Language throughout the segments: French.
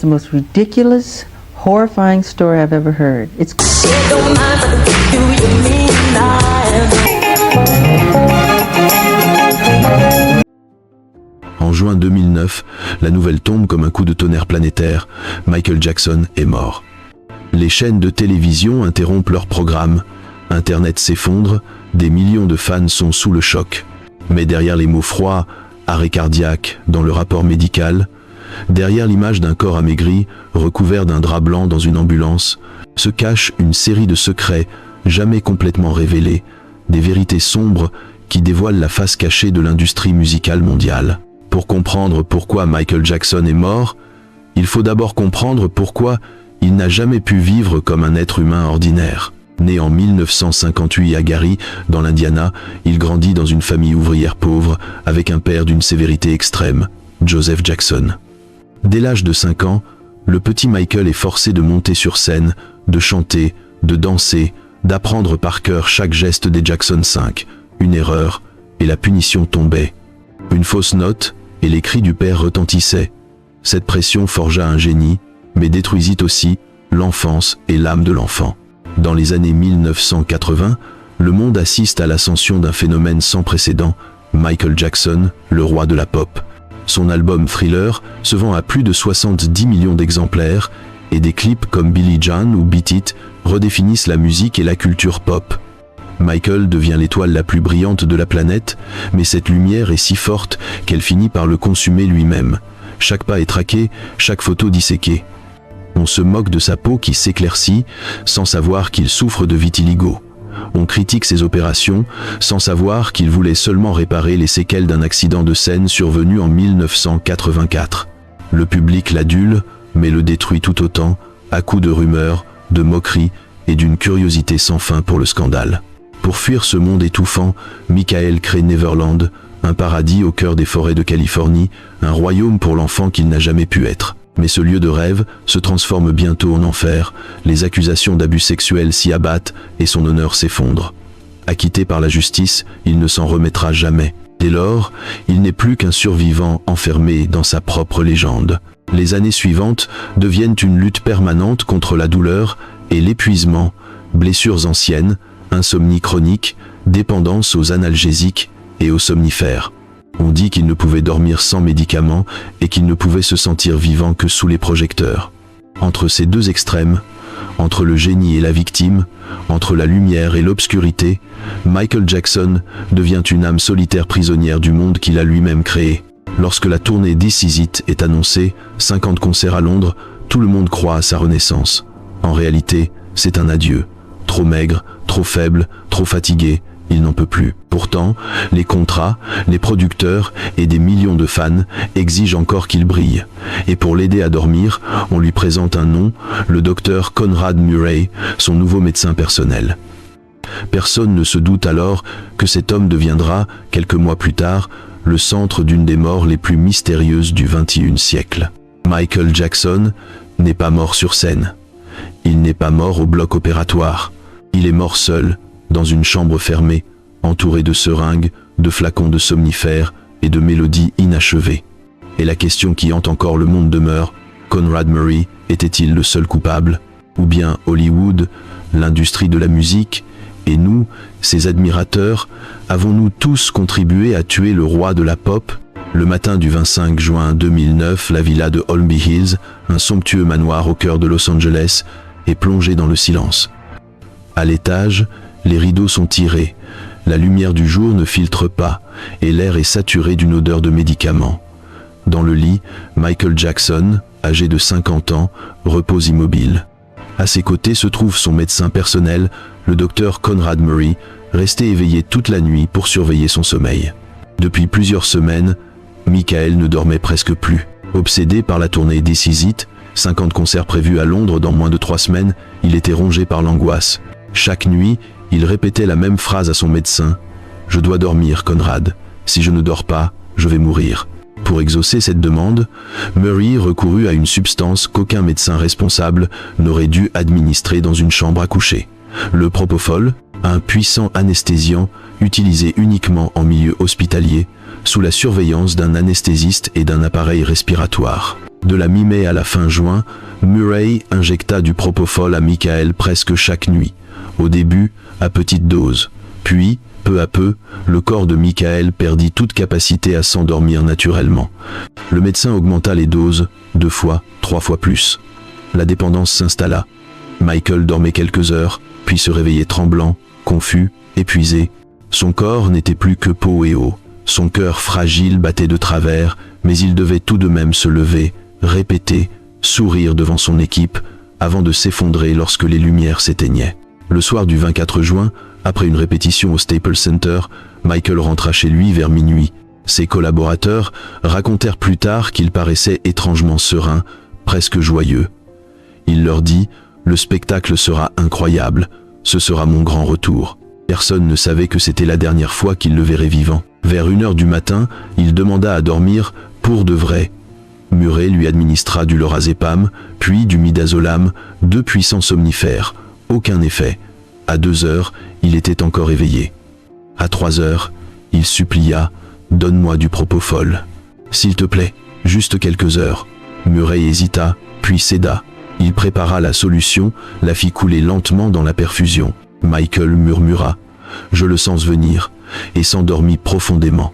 the most ridiculous, horrifying story I've ever heard. It's En juin 2009, la nouvelle tombe comme un coup de tonnerre planétaire. Michael Jackson est mort. Les chaînes de télévision interrompent leur programme. Internet s'effondre, des millions de fans sont sous le choc. Mais derrière les mots froids, arrêt cardiaque dans le rapport médical, derrière l'image d'un corps amaigri, recouvert d'un drap blanc dans une ambulance, se cache une série de secrets jamais complètement révélés, des vérités sombres qui dévoilent la face cachée de l'industrie musicale mondiale. Pour comprendre pourquoi Michael Jackson est mort, il faut d'abord comprendre pourquoi il n'a jamais pu vivre comme un être humain ordinaire. Né en 1958 à Gary, dans l'Indiana, il grandit dans une famille ouvrière pauvre, avec un père d'une sévérité extrême, Joseph Jackson. Dès l'âge de 5 ans, le petit Michael est forcé de monter sur scène, de chanter, de danser, d'apprendre par cœur chaque geste des Jackson 5. Une erreur, et la punition tombait. Une fausse note, et les cris du père retentissaient. Cette pression forgea un génie, mais détruisit aussi l'enfance et l'âme de l'enfant. Dans les années 1980, le monde assiste à l'ascension d'un phénomène sans précédent, Michael Jackson, le roi de la pop. Son album Thriller se vend à plus de 70 millions d'exemplaires et des clips comme Billie Jean ou Beat It redéfinissent la musique et la culture pop. Michael devient l'étoile la plus brillante de la planète, mais cette lumière est si forte qu'elle finit par le consumer lui-même. Chaque pas est traqué, chaque photo disséquée. On se moque de sa peau qui s'éclaircit sans savoir qu'il souffre de vitiligo. On critique ses opérations sans savoir qu'il voulait seulement réparer les séquelles d'un accident de scène survenu en 1984. Le public l'adule, mais le détruit tout autant, à coups de rumeurs, de moqueries et d'une curiosité sans fin pour le scandale. Pour fuir ce monde étouffant, Michael crée Neverland, un paradis au cœur des forêts de Californie, un royaume pour l'enfant qu'il n'a jamais pu être. Mais ce lieu de rêve se transforme bientôt en enfer, les accusations d'abus sexuels s'y abattent et son honneur s'effondre. Acquitté par la justice, il ne s'en remettra jamais. Dès lors, il n'est plus qu'un survivant enfermé dans sa propre légende. Les années suivantes deviennent une lutte permanente contre la douleur et l'épuisement, blessures anciennes, insomnie chronique, dépendance aux analgésiques et aux somnifères. On dit qu'il ne pouvait dormir sans médicaments et qu'il ne pouvait se sentir vivant que sous les projecteurs. Entre ces deux extrêmes, entre le génie et la victime, entre la lumière et l'obscurité, Michael Jackson devient une âme solitaire prisonnière du monde qu'il a lui-même créé. Lorsque la tournée This Is It est annoncée, 50 concerts à Londres, tout le monde croit à sa renaissance. En réalité, c'est un adieu. Trop maigre, trop faible, trop fatigué, il n'en peut plus. Pourtant, les contrats, les producteurs et des millions de fans exigent encore qu'il brille. Et pour l'aider à dormir, on lui présente un nom, le docteur Conrad Murray, son nouveau médecin personnel. Personne ne se doute alors que cet homme deviendra, quelques mois plus tard, le centre d'une des morts les plus mystérieuses du XXIe siècle. Michael Jackson n'est pas mort sur scène. Il n'est pas mort au bloc opératoire. Il est mort seul, dans une chambre fermée, entouré de seringues, de flacons de somnifères et de mélodies inachevées. Et la question qui hante encore le monde demeure, Conrad Murray était-il le seul coupable? Ou bien Hollywood, l'industrie de la musique, et nous, ses admirateurs, avons-nous tous contribué à tuer le roi de la pop? Le matin du 25 juin 2009, la villa de Holmby Hills, un somptueux manoir au cœur de Los Angeles, est plongée dans le silence. À l'étage, les rideaux sont tirés, la lumière du jour ne filtre pas et l'air est saturé d'une odeur de médicaments. Dans le lit, Michael Jackson, âgé de 50 ans, repose immobile. À ses côtés se trouve son médecin personnel, le docteur Conrad Murray, resté éveillé toute la nuit pour surveiller son sommeil. Depuis plusieurs semaines, Michael ne dormait presque plus. Obsédé par la tournée This Is It, 50 concerts prévus à Londres dans moins de 3 semaines, il était rongé par l'angoisse. Chaque nuit, il répétait la même phrase à son médecin. « Je dois dormir, Conrad. Si je ne dors pas, je vais mourir. » Pour exaucer cette demande, Murray recourut à une substance qu'aucun médecin responsable n'aurait dû administrer dans une chambre à coucher. Le propofol, un puissant anesthésiant utilisé uniquement en milieu hospitalier, sous la surveillance d'un anesthésiste et d'un appareil respiratoire. De la mi-mai à la fin juin, Murray injecta du propofol à Michael presque chaque nuit, au début à petite dose. Puis, peu à peu, le corps de Michael perdit toute capacité à s'endormir naturellement. Le médecin augmenta les doses, 2 fois, 3 fois plus. La dépendance s'installa. Michael dormait quelques heures, puis se réveillait tremblant, confus, épuisé. Son corps n'était plus que peau et eau. Son cœur fragile battait de travers, mais il devait tout de même se lever, répéter, sourire devant son équipe, avant de s'effondrer lorsque les lumières s'éteignaient. Le soir du 24 juin, après une répétition au Staples Center, Michael rentra chez lui vers minuit. Ses collaborateurs racontèrent plus tard qu'il paraissait étrangement serein, presque joyeux. Il leur dit « Le spectacle sera incroyable, ce sera mon grand retour ». Personne ne savait que c'était la dernière fois qu'il le verrait vivant. Vers 1h du matin, il demanda à dormir pour de vrai. Murray lui administra du lorazépam, puis du midazolam, 2 puissants somnifères. Aucun effet. À 2h, il était encore éveillé. À 3h, il supplia « Donne-moi du propofol. S'il te plaît, juste quelques heures. » Murray hésita, puis céda. Il prépara la solution, la fit couler lentement dans la perfusion. Michael murmura « Je le sens venir » et s'endormit profondément.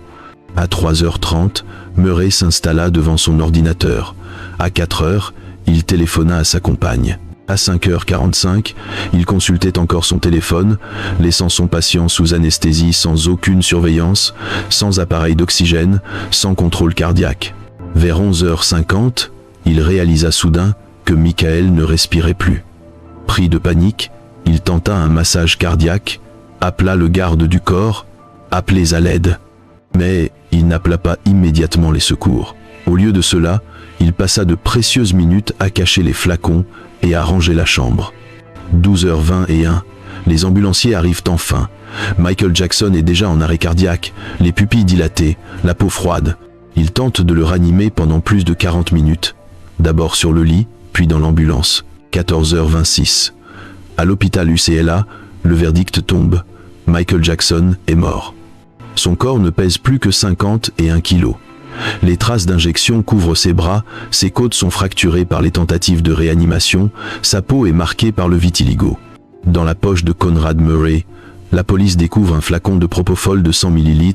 À 3h30, Murray s'installa devant son ordinateur. À 4h, il téléphona à sa compagne. À 5h45, il consultait encore son téléphone, laissant son patient sous anesthésie sans aucune surveillance, sans appareil d'oxygène, sans contrôle cardiaque. Vers 11h50, il réalisa soudain que Michael ne respirait plus. Pris de panique, il tenta un massage cardiaque, appela le garde du corps, appelez à l'aide. Mais il n'appela pas immédiatement les secours. Au lieu de cela, il passa de précieuses minutes à cacher les flacons et à ranger la chambre. 12h21, les ambulanciers arrivent enfin. Michael Jackson est déjà en arrêt cardiaque, les pupilles dilatées, la peau froide. Ils tentent de le ranimer pendant plus de 40 minutes. D'abord sur le lit, puis dans l'ambulance. 14h26. À l'hôpital UCLA, le verdict tombe. Michael Jackson est mort. Son corps ne pèse plus que 51 kilos. Les traces d'injection couvrent ses bras, ses côtes sont fracturées par les tentatives de réanimation, sa peau est marquée par le vitiligo. Dans la poche de Conrad Murray, la police découvre un flacon de propofol de 100 ml,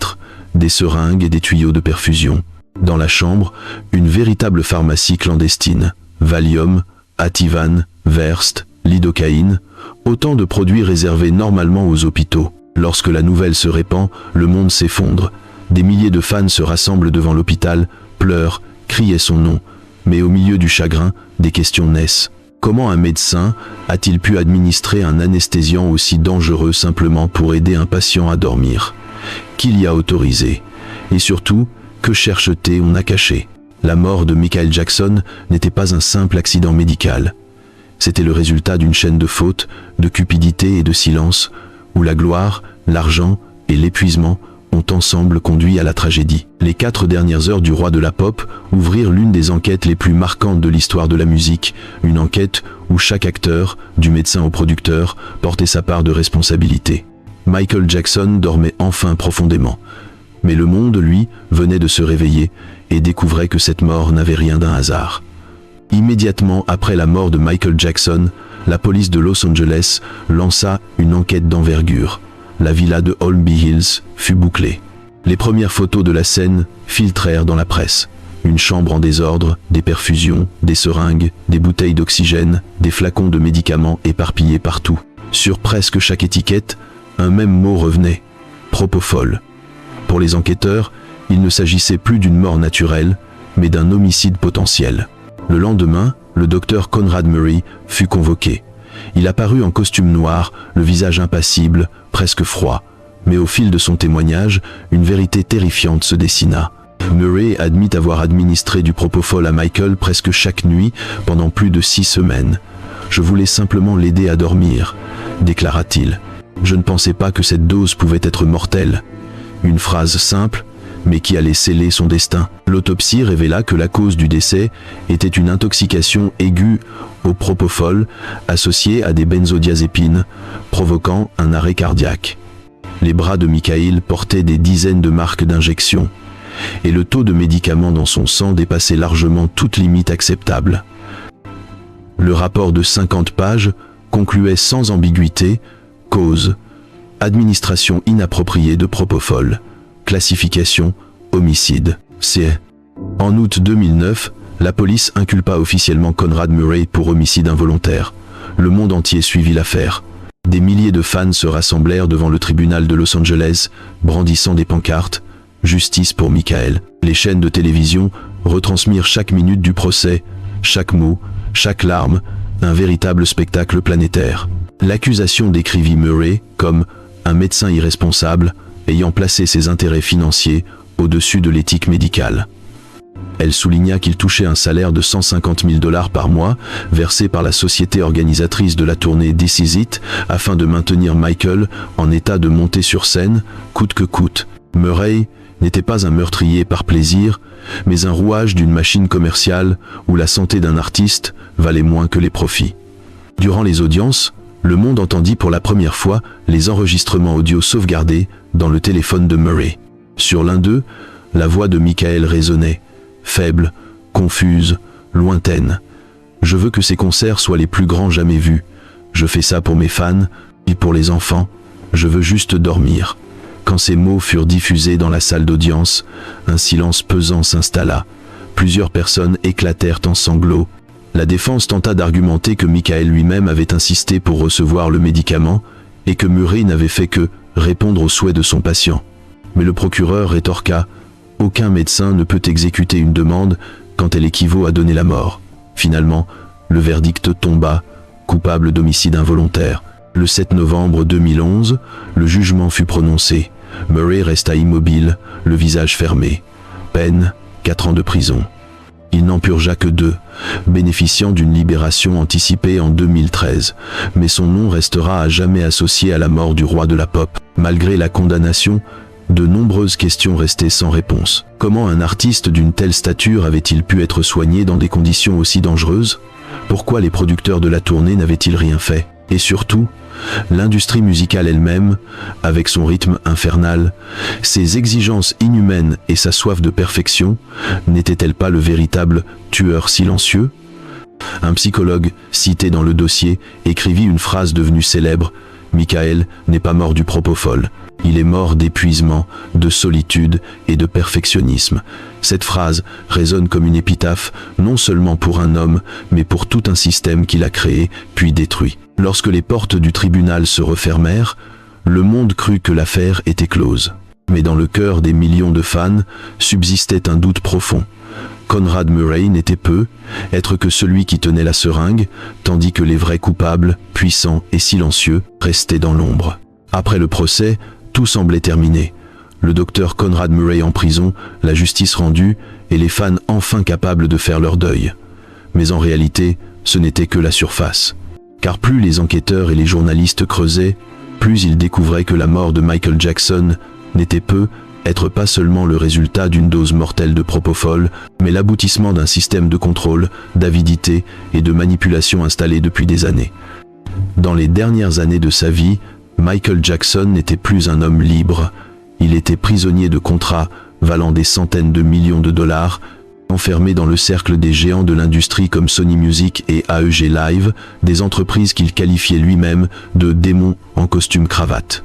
des seringues et des tuyaux de perfusion. Dans la chambre, une véritable pharmacie clandestine. Valium, Ativan, Verst, lidocaïne, autant de produits réservés normalement aux hôpitaux. Lorsque la nouvelle se répand, le monde s'effondre. Des milliers de fans se rassemblent devant l'hôpital, pleurent, crient son nom. Mais au milieu du chagrin, des questions naissent. Comment un médecin a-t-il pu administrer un anesthésiant aussi dangereux simplement pour aider un patient à dormir? Qui l'y a autorisé? Et surtout, que cherche-t-on à cacher? La mort de Michael Jackson n'était pas un simple accident médical. C'était le résultat d'une chaîne de fautes, de cupidité et de silence, où la gloire, l'argent et l'épuisement ont ensemble conduit à la tragédie. Les 4 dernières heures du roi de la pop ouvrirent l'une des enquêtes les plus marquantes de l'histoire de la musique, une enquête où chaque acteur, du médecin au producteur, portait sa part de responsabilité. Michael Jackson dormait enfin profondément. Mais le monde, lui, venait de se réveiller et découvrait que cette mort n'avait rien d'un hasard. Immédiatement après la mort de Michael Jackson, la police de Los Angeles lança une enquête d'envergure. La villa de Holmby Hills fut bouclée. Les premières photos de la scène filtrèrent dans la presse. Une chambre en désordre, des perfusions, des seringues, des bouteilles d'oxygène, des flacons de médicaments éparpillés partout. Sur presque chaque étiquette, un même mot revenait, propofol. Pour les enquêteurs, il ne s'agissait plus d'une mort naturelle, mais d'un homicide potentiel. Le lendemain, le docteur Conrad Murray fut convoqué. Il apparut en costume noir, le visage impassible, presque froid. Mais au fil de son témoignage, une vérité terrifiante se dessina. Murray admit avoir administré du propofol à Michael presque chaque nuit pendant plus de 6 semaines. « Je voulais simplement l'aider à dormir », déclara-t-il. « Je ne pensais pas que cette dose pouvait être mortelle. » Une phrase simple, mais qui allait sceller son destin. L'autopsie révéla que la cause du décès était une intoxication aiguë au propofol associée à des benzodiazépines, provoquant un arrêt cardiaque. Les bras de Michael portaient des dizaines de marques d'injection. et le taux de médicaments dans son sang dépassait largement toute limite acceptable. Le rapport de 50 pages concluait sans ambiguïté: cause, administration inappropriée de propofol, classification, homicide. En août 2009, la police inculpa officiellement Conrad Murray pour homicide involontaire. Le monde entier suivit l'affaire. Des milliers de fans se rassemblèrent devant le tribunal de Los Angeles, brandissant des pancartes « Justice pour Michael ». Les chaînes de télévision retransmirent chaque minute du procès, chaque mot, chaque larme, un véritable spectacle planétaire. L'accusation décrivit Murray comme un médecin irresponsable ayant placé ses intérêts financiers au-dessus de l'éthique médicale. Elle souligna qu'il touchait un salaire de 150 000 $ par mois, versé par la société organisatrice de la tournée This Is It, afin de maintenir Michael en état de monter sur scène, coûte que coûte. Murray n'était pas un meurtrier par plaisir, mais un rouage d'une machine commerciale où la santé d'un artiste valait moins que les profits. Durant les audiences, le monde entendit pour la première fois les enregistrements audio sauvegardés dans le téléphone de Murray. Sur l'un d'eux, la voix de Michael résonnait, faible, confuse, lointaine. « Je veux que ces concerts soient les plus grands jamais vus. Je fais ça pour mes fans et pour les enfants. Je veux juste dormir. » Quand ces mots furent diffusés dans la salle d'audience, un silence pesant s'installa. Plusieurs personnes éclatèrent en sanglots. La défense tenta d'argumenter que Michael lui-même avait insisté pour recevoir le médicament et que Murray n'avait fait que répondre aux souhaits de son patient. Mais le procureur rétorqua: « Aucun médecin ne peut exécuter une demande quand elle équivaut à donner la mort. » Finalement, le verdict tomba, coupable d'homicide involontaire. Le 7 novembre 2011, le jugement fut prononcé. Murray resta immobile, le visage fermé. Peine, 4 ans de prison. Il n'en purgea que 2, bénéficiant d'une libération anticipée en 2013, mais son nom restera à jamais associé à la mort du roi de la pop. Malgré la condamnation, de nombreuses questions restaient sans réponse. Comment un artiste d'une telle stature avait-il pu être soigné dans des conditions aussi dangereuses? Pourquoi les producteurs de la tournée n'avaient-ils rien fait? Et surtout, l'industrie musicale elle-même, avec son rythme infernal, ses exigences inhumaines et sa soif de perfection, n'était-elle pas le véritable tueur silencieux? Un psychologue, cité dans le dossier, écrivit une phrase devenue célèbre: « Michael n'est pas mort du propofol. Il est mort d'épuisement, de solitude et de perfectionnisme. » Cette phrase résonne comme une épitaphe, non seulement pour un homme, mais pour tout un système qu'il a créé, puis détruit. Lorsque les portes du tribunal se refermèrent, le monde crut que l'affaire était close. Mais dans le cœur des millions de fans subsistait un doute profond. Conrad Murray n'était peu être que celui qui tenait la seringue, tandis que les vrais coupables, puissants et silencieux, restaient dans l'ombre. Après le procès, tout semblait terminé. Le docteur Conrad Murray en prison, la justice rendue, et les fans enfin capables de faire leur deuil. Mais en réalité, ce n'était que la surface. Car plus les enquêteurs et les journalistes creusaient, plus ils découvraient que la mort de Michael Jackson n'était être pas seulement le résultat d'une dose mortelle de propofol, mais l'aboutissement d'un système de contrôle, d'avidité et de manipulation installé depuis des années. Dans les dernières années de sa vie, Michael Jackson n'était plus un homme libre. Il était prisonnier de contrats valant des centaines de millions de dollars, enfermé dans le cercle des géants de l'industrie comme Sony Music et AEG Live, des entreprises qu'il qualifiait lui-même de démons en costume cravate.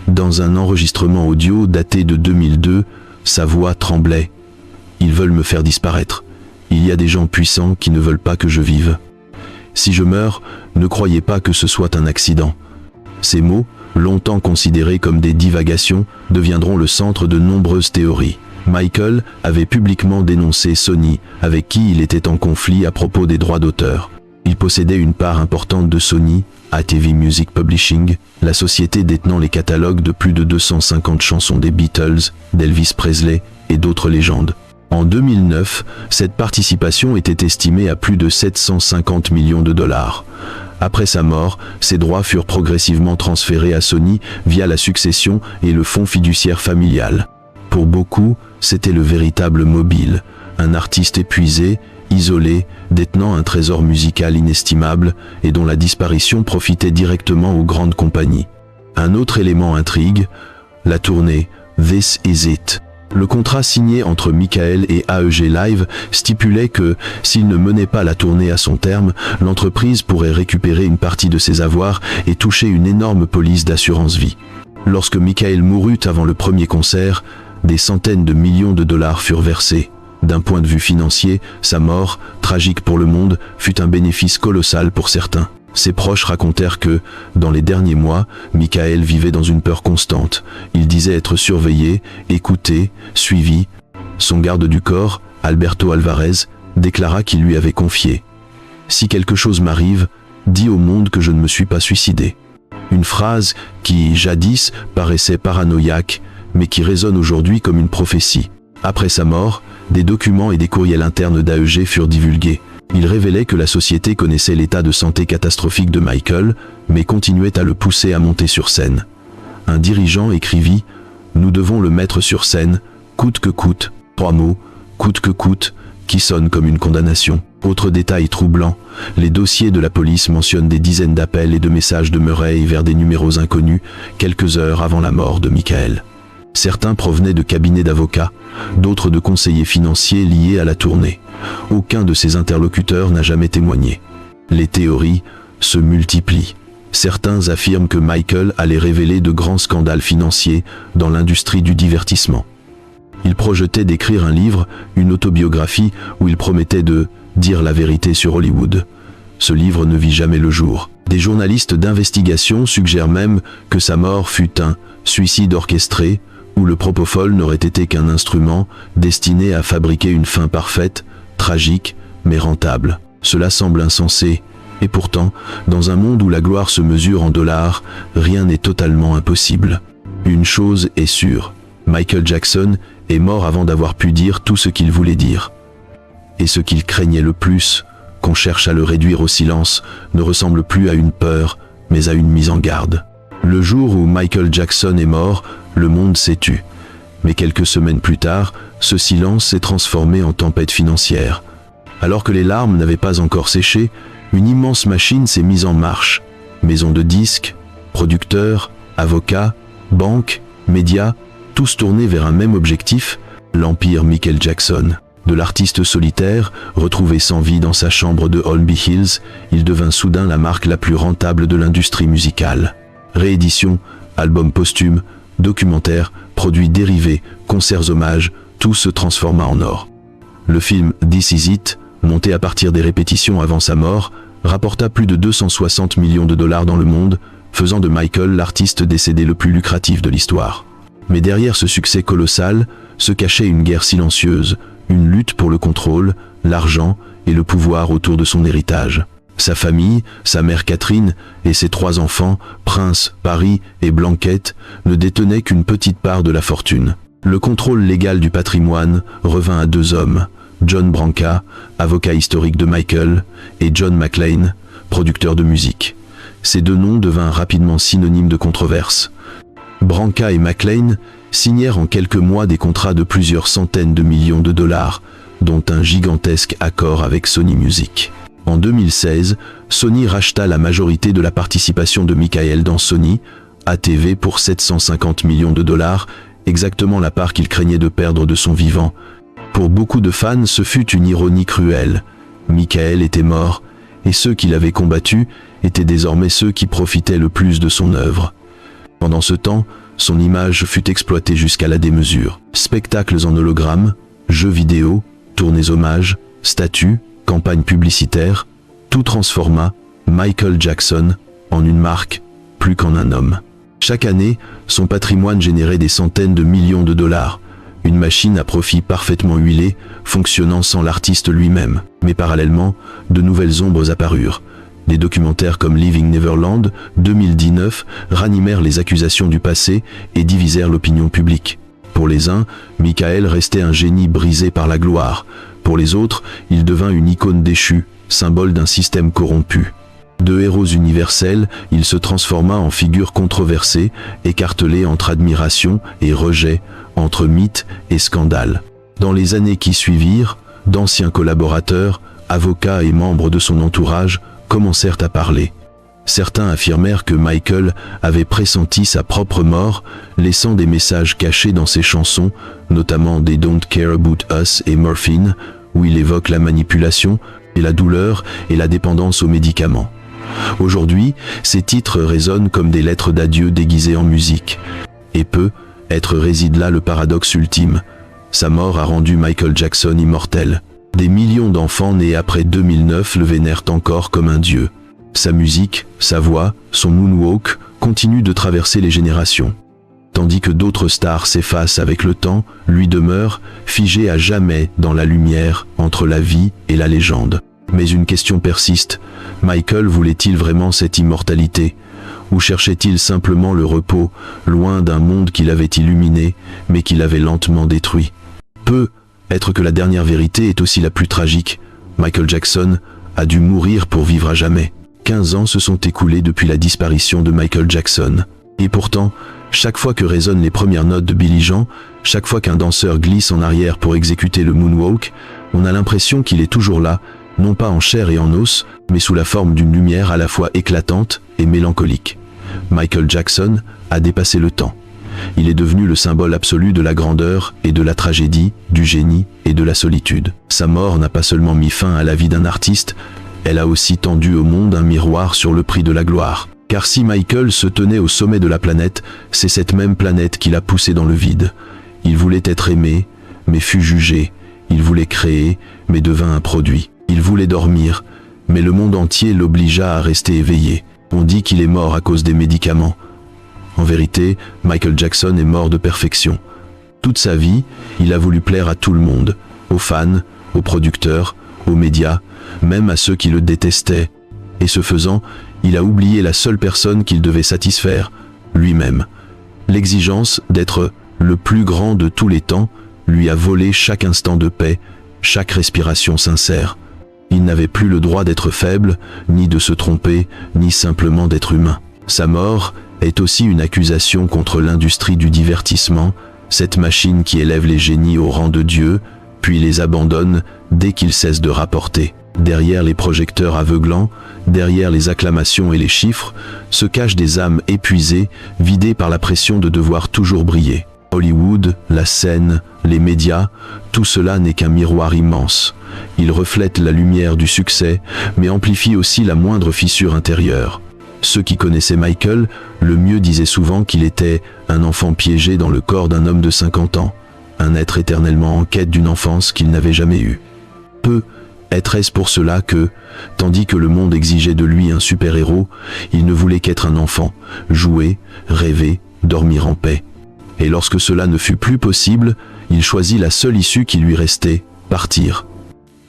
Dans un enregistrement audio daté de 2002, sa voix tremblait. « Ils veulent me faire disparaître. Il y a des gens puissants qui ne veulent pas que je vive. Si je meurs, ne croyez pas que ce soit un accident. » Ces mots, longtemps considérés comme des divagations, deviendront le centre de nombreuses théories. Michael avait publiquement dénoncé Sony, avec qui il était en conflit à propos des droits d'auteur. Il possédait une part importante de Sony, ATV Music Publishing, la société détenant les catalogues de plus de 250 chansons des Beatles, d'Elvis Presley et d'autres légendes. En 2009, cette participation était estimée à plus de 750 millions de dollars. Après sa mort, ses droits furent progressivement transférés à Sony via la succession et le fonds fiduciaire familial. Pour beaucoup, c'était le véritable mobile, un artiste épuisé, isolé, détenant un trésor musical inestimable et dont la disparition profitait directement aux grandes compagnies. Un autre élément intrigue, la tournée This Is It. Le contrat signé entre Michael et AEG Live stipulait que, s'il ne menait pas la tournée à son terme, l'entreprise pourrait récupérer une partie de ses avoirs et toucher une énorme police d'assurance vie. Lorsque Michael mourut avant le premier concert, des centaines de millions de dollars furent versés. D'un point de vue financier, sa mort, tragique pour le monde, fut un bénéfice colossal pour certains. Ses proches racontèrent que, dans les derniers mois, Michael vivait dans une peur constante. Il disait être surveillé, écouté, suivi. Son garde du corps, Alberto Alvarez, déclara qu'il lui avait confié « Si quelque chose m'arrive, dis au monde que je ne me suis pas suicidé ». Une phrase qui, jadis, paraissait paranoïaque, mais qui résonne aujourd'hui comme une prophétie. Après sa mort, des documents et des courriels internes d'AEG furent divulgués. Ils révélaient que la société connaissait l'état de santé catastrophique de Michael, mais continuait à le pousser à monter sur scène. Un dirigeant écrivit « Nous devons le mettre sur scène, coûte que coûte », 3 mots, coûte que coûte, qui sonnent comme une condamnation. Autre détail troublant, les dossiers de la police mentionnent des dizaines d'appels et de messages de Murray vers des numéros inconnus, quelques heures avant la mort de Michael. Certains provenaient de cabinets d'avocats, d'autres de conseillers financiers liés à la tournée. Aucun de ces interlocuteurs n'a jamais témoigné. Les théories se multiplient. Certains affirment que Michael allait révéler de grands scandales financiers dans l'industrie du divertissement. Il projetait d'écrire un livre, une autobiographie, où il promettait de dire la vérité sur Hollywood. Ce livre ne vit jamais le jour. Des journalistes d'investigation suggèrent même que sa mort fut un suicide orchestré, où le propofol n'aurait été qu'un instrument destiné à fabriquer une fin parfaite, tragique, mais rentable. Cela semble insensé, et pourtant, dans un monde où la gloire se mesure en dollars, rien n'est totalement impossible. Une chose est sûre, Michael Jackson est mort avant d'avoir pu dire tout ce qu'il voulait dire. Et ce qu'il craignait le plus, qu'on cherche à le réduire au silence, ne ressemble plus à une peur, mais à une mise en garde. Le jour où Michael Jackson est mort, le monde s'est tu. Mais quelques semaines plus tard, ce silence s'est transformé en tempête financière. Alors que les larmes n'avaient pas encore séché, une immense machine s'est mise en marche. Maisons de disques, producteurs, avocats, banques, médias, tous tournés vers un même objectif, l'empire Michael Jackson. De l'artiste solitaire, retrouvé sans vie dans sa chambre de Holmby Hills, il devint soudain la marque la plus rentable de l'industrie musicale. Rééditions, albums posthumes, documentaires, produits dérivés, concerts hommages, tout se transforma en or. Le film This Is It, monté à partir des répétitions avant sa mort, rapporta plus de 260 millions de dollars dans le monde, faisant de Michael l'artiste décédé le plus lucratif de l'histoire. Mais derrière ce succès colossal, se cachait une guerre silencieuse, une lutte pour le contrôle, l'argent et le pouvoir autour de son héritage. Sa famille, sa mère Catherine et ses 3 enfants, Prince, Paris et Blanquette, ne détenaient qu'une petite part de la fortune. Le contrôle légal du patrimoine revint à 2 hommes, John Branca, avocat historique de Michael, et John McClane, producteur de musique. Ces 2 noms devinrent rapidement synonymes de controverse. Branca et McClane signèrent en quelques mois des contrats de plusieurs centaines de millions de dollars, dont un gigantesque accord avec Sony Music. En 2016, Sony racheta la majorité de la participation de Michael dans Sony, ATV pour 750 millions de dollars, exactement la part qu'il craignait de perdre de son vivant. Pour beaucoup de fans, ce fut une ironie cruelle. Michael était mort, et ceux qui l'avaient combattu étaient désormais ceux qui profitaient le plus de son œuvre. Pendant ce temps, son image fut exploitée jusqu'à la démesure. Spectacles en hologramme, jeux vidéo, tournées hommages, statues, campagnes publicitaires, tout transforma Michael Jackson en une marque, plus qu'en un homme. Chaque année, son patrimoine générait des centaines de millions de dollars, une machine à profit parfaitement huilée, fonctionnant sans l'artiste lui-même. Mais parallèlement, de nouvelles ombres apparurent. Des documentaires comme Living Neverland, 2019, ranimèrent les accusations du passé et divisèrent l'opinion publique. Pour les uns, Michael restait un génie brisé par la gloire. Pour les autres, il devint une icône déchue, symbole d'un système corrompu. De héros universels, il se transforma en figure controversée, écartelée entre admiration et rejet, entre mythe et scandale. Dans les années qui suivirent, d'anciens collaborateurs, avocats et membres de son entourage commencèrent à parler. Certains affirmèrent que Michael avait pressenti sa propre mort, laissant des messages cachés dans ses chansons, notamment des Don't Care About Us et Morphine, où il évoque la manipulation et la douleur et la dépendance aux médicaments. Aujourd'hui, ces titres résonnent comme des lettres d'adieu déguisées en musique. Et réside là le paradoxe ultime. Sa mort a rendu Michael Jackson immortel. Des millions d'enfants nés après 2009 le vénèrent encore comme un dieu. Sa musique, sa voix, son moonwalk continuent de traverser les générations. Tandis que d'autres stars s'effacent avec le temps, lui demeure, figé à jamais dans la lumière entre la vie et la légende. Mais une question persiste. Michael voulait-il vraiment cette immortalité ? Ou cherchait-il simplement le repos, loin d'un monde qu'il avait illuminé, mais qu'il avait lentement détruit ? Peut-être que la dernière vérité est aussi la plus tragique. Michael Jackson a dû mourir pour vivre à jamais. 15 ans se sont écoulés depuis la disparition de Michael Jackson. Et pourtant, chaque fois que résonnent les premières notes de Billy Jean, chaque fois qu'un danseur glisse en arrière pour exécuter le moonwalk, on a l'impression qu'il est toujours là, non pas en chair et en os, mais sous la forme d'une lumière à la fois éclatante et mélancolique. Michael Jackson a dépassé le temps. Il est devenu le symbole absolu de la grandeur et de la tragédie, du génie et de la solitude. Sa mort n'a pas seulement mis fin à la vie d'un artiste, elle a aussi tendu au monde un miroir sur le prix de la gloire. Car si Michael se tenait au sommet de la planète, c'est cette même planète qui l'a poussé dans le vide. Il voulait être aimé, mais fut jugé. Il voulait créer, mais devint un produit. Il voulait dormir, mais le monde entier l'obligea à rester éveillé. On dit qu'il est mort à cause des médicaments. En vérité, Michael Jackson est mort de perfection. Toute sa vie, il a voulu plaire à tout le monde, aux fans, aux producteurs, aux médias, même à ceux qui le détestaient. Et ce faisant, il a oublié la seule personne qu'il devait satisfaire, lui-même. L'exigence d'être le plus grand de tous les temps lui a volé chaque instant de paix, chaque respiration sincère. Il n'avait plus le droit d'être faible, ni de se tromper, ni simplement d'être humain. Sa mort est aussi une accusation contre l'industrie du divertissement, cette machine qui élève les génies au rang de Dieu, puis les abandonne dès qu'ils cessent de rapporter. Derrière les projecteurs aveuglants, derrière les acclamations et les chiffres, se cachent des âmes épuisées, vidées par la pression de devoir toujours briller. Hollywood, la scène, les médias, tout cela n'est qu'un miroir immense. Il reflète la lumière du succès, mais amplifie aussi la moindre fissure intérieure. Ceux qui connaissaient Michael, le mieux disaient souvent qu'il était un enfant piégé dans le corps d'un homme de 50 ans, un être éternellement en quête d'une enfance qu'il n'avait jamais eue. Est-ce pour cela que, tandis que le monde exigeait de lui un super-héros, il ne voulait qu'être un enfant, jouer, rêver, dormir en paix. Et lorsque cela ne fut plus possible, il choisit la seule issue qui lui restait, partir.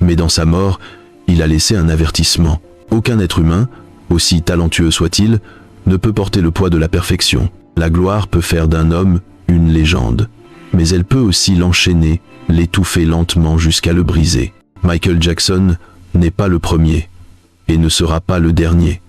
Mais dans sa mort, il a laissé un avertissement. Aucun être humain, aussi talentueux soit-il, ne peut porter le poids de la perfection. La gloire peut faire d'un homme une légende, mais elle peut aussi l'enchaîner, l'étouffer lentement jusqu'à le briser. Michael Jackson n'est pas le premier, et ne sera pas le dernier,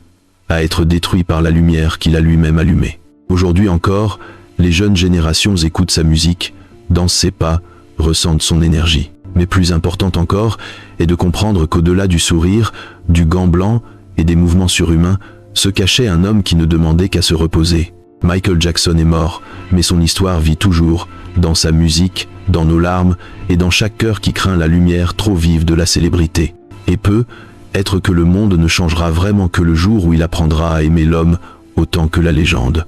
à être détruit par la lumière qu'il a lui-même allumée. Aujourd'hui encore, les jeunes générations écoutent sa musique, dansent ses pas, ressentent son énergie. Mais plus important encore est de comprendre qu'au-delà du sourire, du gant blanc et des mouvements surhumains, se cachait un homme qui ne demandait qu'à se reposer. Michael Jackson est mort, mais son histoire vit toujours, dans sa musique, dans nos larmes et dans chaque cœur qui craint la lumière trop vive de la célébrité. Et peut-être que le monde ne changera vraiment que le jour où il apprendra à aimer l'homme autant que la légende.